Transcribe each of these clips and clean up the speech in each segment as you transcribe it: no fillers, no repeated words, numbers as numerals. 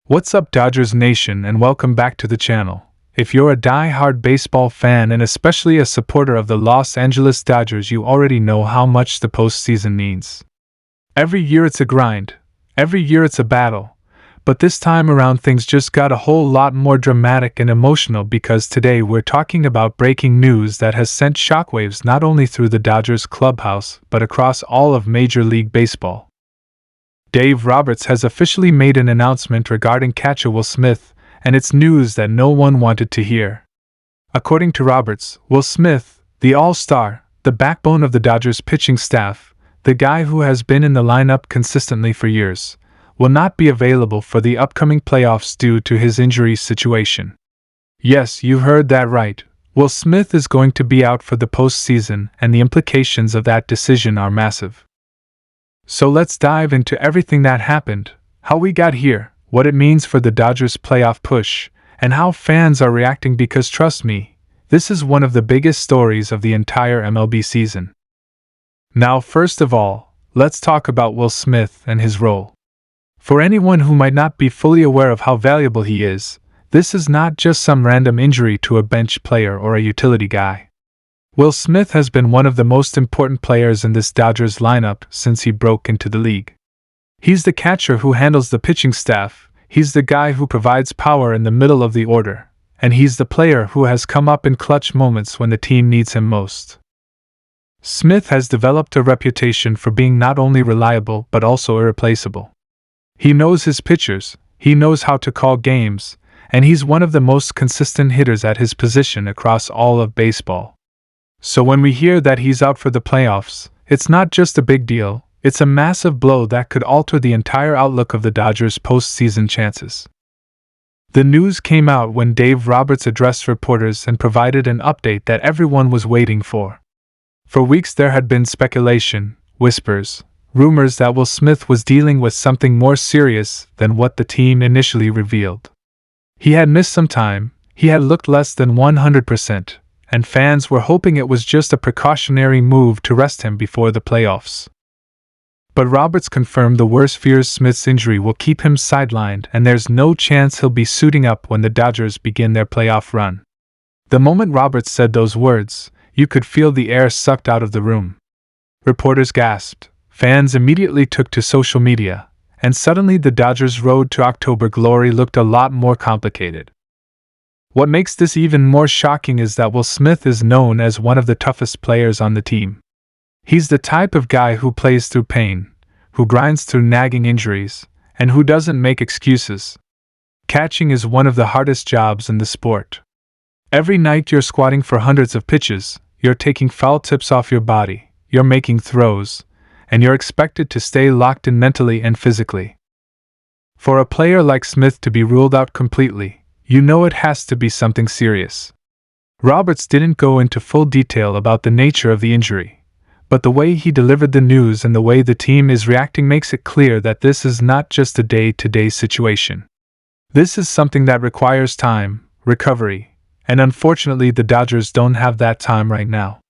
What's up, Dodgers Nation, and welcome back to the channel. If you're a die-hard baseball fan and especially a supporter of the Los Angeles Dodgers, you already know how much the postseason means. Every year it's a grind, every year it's a battle, but this time around things just got a whole lot more dramatic and emotional because today we're talking about breaking news that has sent shockwaves not only through the Dodgers clubhouse but across all of Major League Baseball. Dave Roberts has officially made an announcement regarding catcher Will Smith, and it's news that no one wanted to hear. According to Roberts, Will Smith, the all-star, the backbone of the Dodgers pitching staff, the guy who has been in the lineup consistently for years, will not be available for the upcoming playoffs due to his injury situation. Yes, you heard that right. Will Smith is going to be out for the postseason, and the implications of that decision are massive. So let's dive into everything that happened, how we got here, what it means for the Dodgers' playoff push, and how fans are reacting because trust me, this is one of the biggest stories of the entire MLB season. Now, first of all, let's talk about Will Smith and his role. For anyone who might not be fully aware of how valuable he is, this is not just some random injury to a bench player or a utility guy. Will Smith has been one of the most important players in this Dodgers lineup since he broke into the league. He's the catcher who handles the pitching staff, he's the guy who provides power in the middle of the order, and he's the player who has come up in clutch moments when the team needs him most. Smith has developed a reputation for being not only reliable but also irreplaceable. He knows his pitchers, he knows how to call games, and he's one of the most consistent hitters at his position across all of baseball. So when we hear that he's out for the playoffs, it's not just a big deal, it's a massive blow that could alter the entire outlook of the Dodgers' postseason chances. The news came out when Dave Roberts addressed reporters and provided an update that everyone was waiting for. For weeks there had been speculation, whispers, rumors that Will Smith was dealing with something more serious than what the team initially revealed. He had missed some time, he had looked less than 100%. And fans were hoping it was just a precautionary move to rest him before the playoffs. But Roberts confirmed the worst fears Smith's injury will keep him sidelined and there's no chance he'll be suiting up when the Dodgers begin their playoff run. The moment Roberts said those words, you could feel the air sucked out of the room. Reporters gasped, fans immediately took to social media, and suddenly the Dodgers' road to October glory looked a lot more complicated. What makes this even more shocking is that Will Smith is known as one of the toughest players on the team. He's the type of guy who plays through pain, who grinds through nagging injuries, and who doesn't make excuses. Catching is one of the hardest jobs in the sport. Every night you're squatting for hundreds of pitches, you're taking foul tips off your body, you're making throws, and you're expected to stay locked in mentally and physically. For a player like Smith to be ruled out completely, you know it has to be something serious. Roberts didn't go into full detail about the nature of the injury, but the way he delivered the news and the way the team is reacting makes it clear that this is not just a day-to-day situation. This is something that requires time, recovery, and unfortunately the Dodgers don't have that time right now.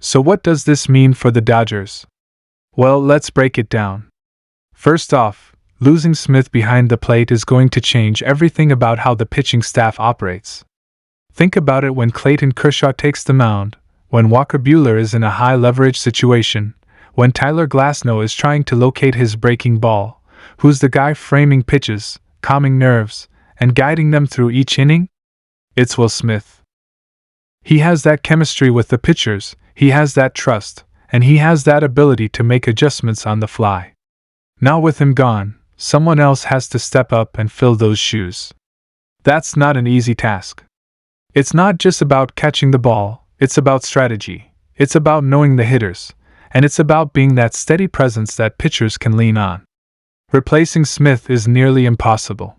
So what does this mean for the Dodgers? Well, let's break it down. First off, losing Smith behind the plate is going to change everything about how the pitching staff operates. Think about it when Clayton Kershaw takes the mound, when Walker Buehler is in a high-leverage situation, when Tyler Glasnow is trying to locate his breaking ball, who's the guy framing pitches, calming nerves, and guiding them through each inning? It's Will Smith. He has that chemistry with the pitchers, he has that trust, and he has that ability to make adjustments on the fly. Now with him gone, someone else has to step up and fill those shoes. That's not an easy task. It's not just about catching the ball, it's about strategy, it's about knowing the hitters, and it's about being that steady presence that pitchers can lean on. Replacing Smith is nearly impossible.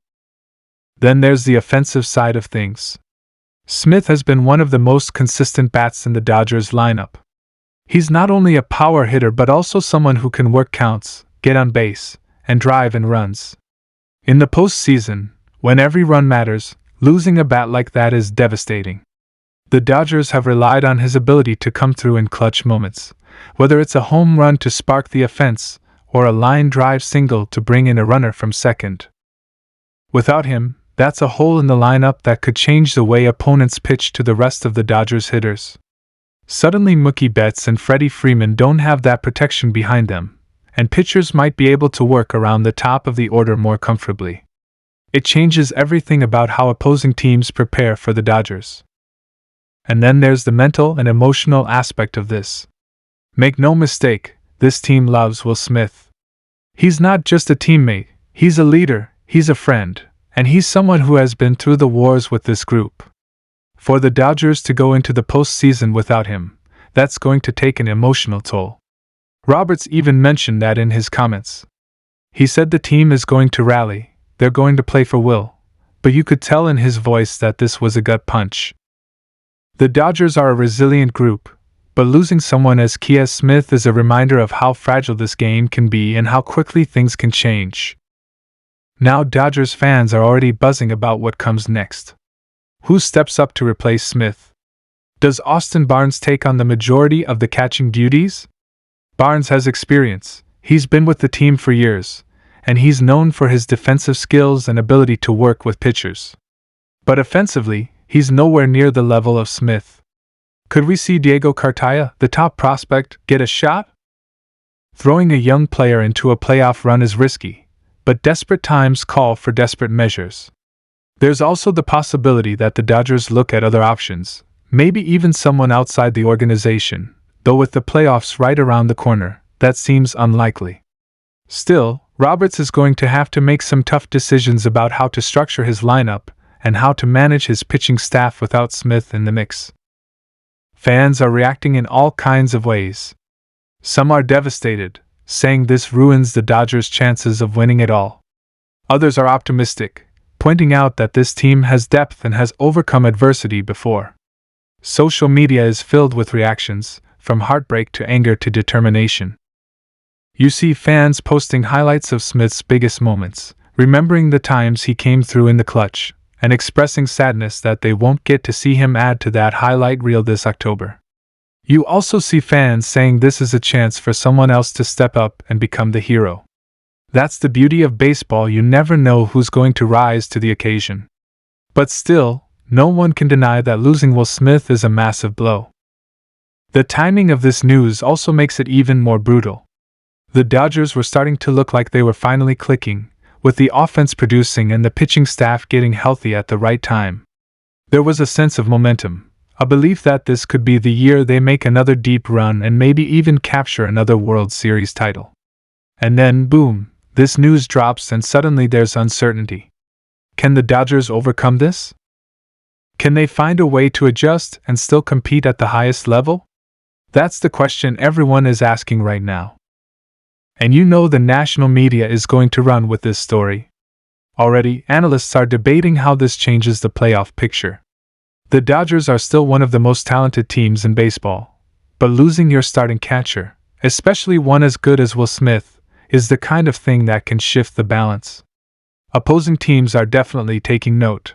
Then there's the offensive side of things. Smith has been one of the most consistent bats in the Dodgers lineup. He's not only a power hitter but also someone who can work counts, get on base, and drive in runs. In the postseason, when every run matters, losing a bat like that is devastating. The Dodgers have relied on his ability to come through in clutch moments, whether it's a home run to spark the offense or a line drive single to bring in a runner from second. Without him, that's a hole in the lineup that could change the way opponents pitch to the rest of the Dodgers hitters. Suddenly Mookie Betts and Freddie Freeman don't have that protection behind them, and pitchers might be able to work around the top of the order more comfortably. It changes everything about how opposing teams prepare for the Dodgers. And then there's the mental and emotional aspect of this. Make no mistake, this team loves Will Smith. He's not just a teammate, he's a leader, he's a friend, and he's someone who has been through the wars with this group. For the Dodgers to go into the postseason without him, that's going to take an emotional toll. Roberts even mentioned that in his comments. He said the team is going to rally, they're going to play for Will, but you could tell in his voice that this was a gut punch. The Dodgers are a resilient group, but losing someone as key as Smith is a reminder of how fragile this game can be and how quickly things can change. Now Dodgers fans are already buzzing about what comes next. Who steps up to replace Smith? Does Austin Barnes take on the majority of the catching duties? Barnes has experience, he's been with the team for years, and he's known for his defensive skills and ability to work with pitchers. But offensively, he's nowhere near the level of Smith. Could we see Diego Cartaya, the top prospect, get a shot? Throwing a young player into a playoff run is risky, but desperate times call for desperate measures. There's also the possibility that the Dodgers look at other options, maybe even someone outside the organization, though with the playoffs right around the corner, that seems unlikely. Still, Roberts is going to have to make some tough decisions about how to structure his lineup and how to manage his pitching staff without Smith in the mix. Fans are reacting in all kinds of ways. Some are devastated, saying this ruins the Dodgers' chances of winning it all. Others are optimistic, pointing out that this team has depth and has overcome adversity before. Social media is filled with reactions, from heartbreak to anger to determination. You see fans posting highlights of Smith's biggest moments, remembering the times he came through in the clutch, and expressing sadness that they won't get to see him add to that highlight reel this October. You also see fans saying this is a chance for someone else to step up and become the hero. That's the beauty of baseball, you never know who's going to rise to the occasion. But still, no one can deny that losing Will Smith is a massive blow. The timing of this news also makes it even more brutal. The Dodgers were starting to look like they were finally clicking, with the offense producing and the pitching staff getting healthy at the right time. There was a sense of momentum, a belief that this could be the year they make another deep run and maybe even capture another World Series title. And then, boom, this news drops and suddenly there's uncertainty. Can the Dodgers overcome this? Can they find a way to adjust and still compete at the highest level? That's the question everyone is asking right now. And you know the national media is going to run with this story. Already, analysts are debating how this changes the playoff picture. The Dodgers are still one of the most talented teams in baseball, but losing your starting catcher, especially one as good as Will Smith, is the kind of thing that can shift the balance. Opposing teams are definitely taking note.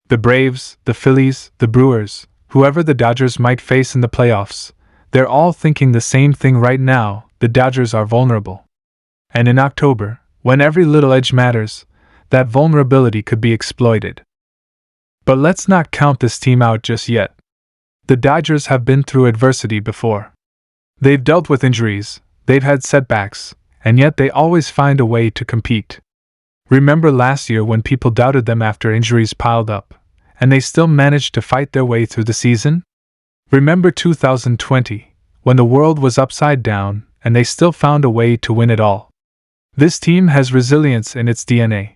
The Braves, the Phillies, the Brewers, whoever the Dodgers might face in the playoffs, they're all thinking the same thing right now: the Dodgers are vulnerable. And in October, when every little edge matters, that vulnerability could be exploited. But let's not count this team out just yet. The Dodgers have been through adversity before. They've dealt with injuries, they've had setbacks, and yet they always find a way to compete. Remember last year when people doubted them after injuries piled up, and they still managed to fight their way through the season? Remember 2020, when the world was upside down, and they still found a way to win it all. This team has resilience in its DNA.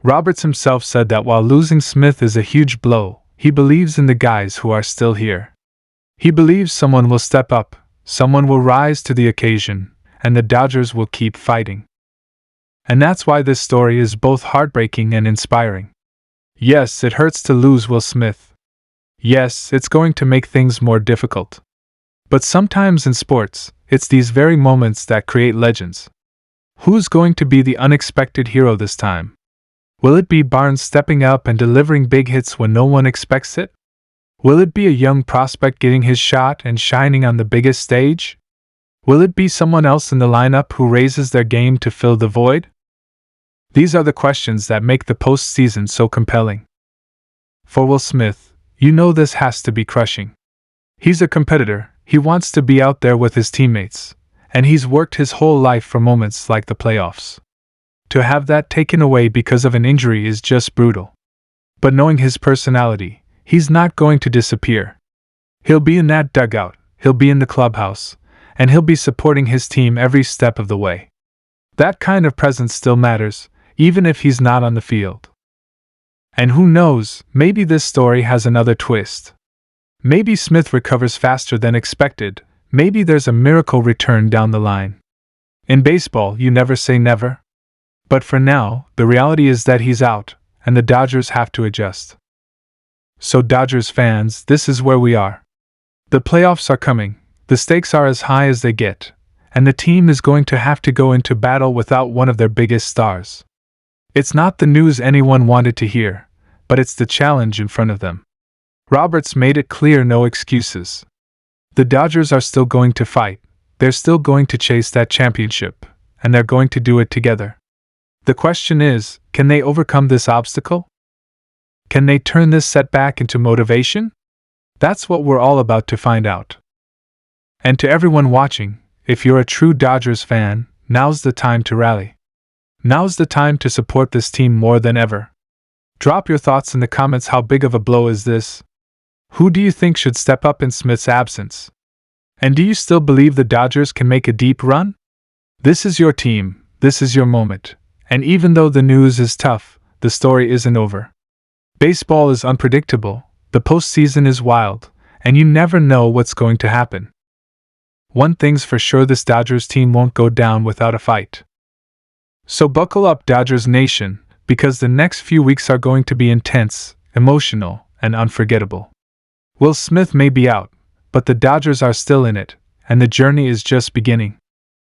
Roberts himself said that while losing Smith is a huge blow, he believes in the guys who are still here. He believes someone will step up, someone will rise to the occasion, and the Dodgers will keep fighting. And that's why this story is both heartbreaking and inspiring. Yes, it hurts to lose Will Smith. Yes, it's going to make things more difficult. But sometimes in sports, it's these very moments that create legends. Who's going to be the unexpected hero this time? Will it be Barnes stepping up and delivering big hits when no one expects it? Will it be a young prospect getting his shot and shining on the biggest stage? Will it be someone else in the lineup who raises their game to fill the void? These are the questions that make the postseason so compelling. For Will Smith, you know this has to be crushing. He's a competitor, he wants to be out there with his teammates, and he's worked his whole life for moments like the playoffs. To have that taken away because of an injury is just brutal. But knowing his personality, he's not going to disappear. He'll be in that dugout, he'll be in the clubhouse, and he'll be supporting his team every step of the way. That kind of presence still matters, even if he's not on the field. And who knows, maybe this story has another twist. Maybe Smith recovers faster than expected, maybe there's a miracle return down the line. In baseball, you never say never. But for now, the reality is that he's out, and the Dodgers have to adjust. So Dodgers fans, this is where we are. The playoffs are coming, the stakes are as high as they get, and the team is going to have to go into battle without one of their biggest stars. It's not the news anyone wanted to hear, but it's the challenge in front of them. Roberts made it clear, no excuses. The Dodgers are still going to fight, they're still going to chase that championship, and they're going to do it together. The question is, can they overcome this obstacle? Can they turn this setback into motivation? That's what we're all about to find out. And to everyone watching, if you're a true Dodgers fan, now's the time to rally. Now's the time to support this team more than ever. Drop your thoughts in the comments. How big of a blow is this? Who do you think should step up in Smith's absence? And do you still believe the Dodgers can make a deep run? This is your team, this is your moment, and even though the news is tough, the story isn't over. Baseball is unpredictable, the postseason is wild, and you never know what's going to happen. One thing's for sure, this Dodgers team won't go down without a fight. So buckle up, Dodgers Nation, because the next few weeks are going to be intense, emotional, and unforgettable. Will Smith may be out, but the Dodgers are still in it, and the journey is just beginning.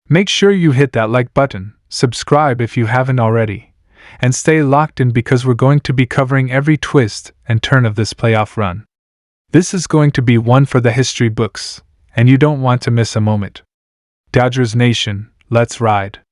Make sure you hit that like button, subscribe if you haven't already, and stay locked in because we're going to be covering every twist and turn of this playoff run. This is going to be one for the history books, and you don't want to miss a moment. Dodgers Nation, let's ride.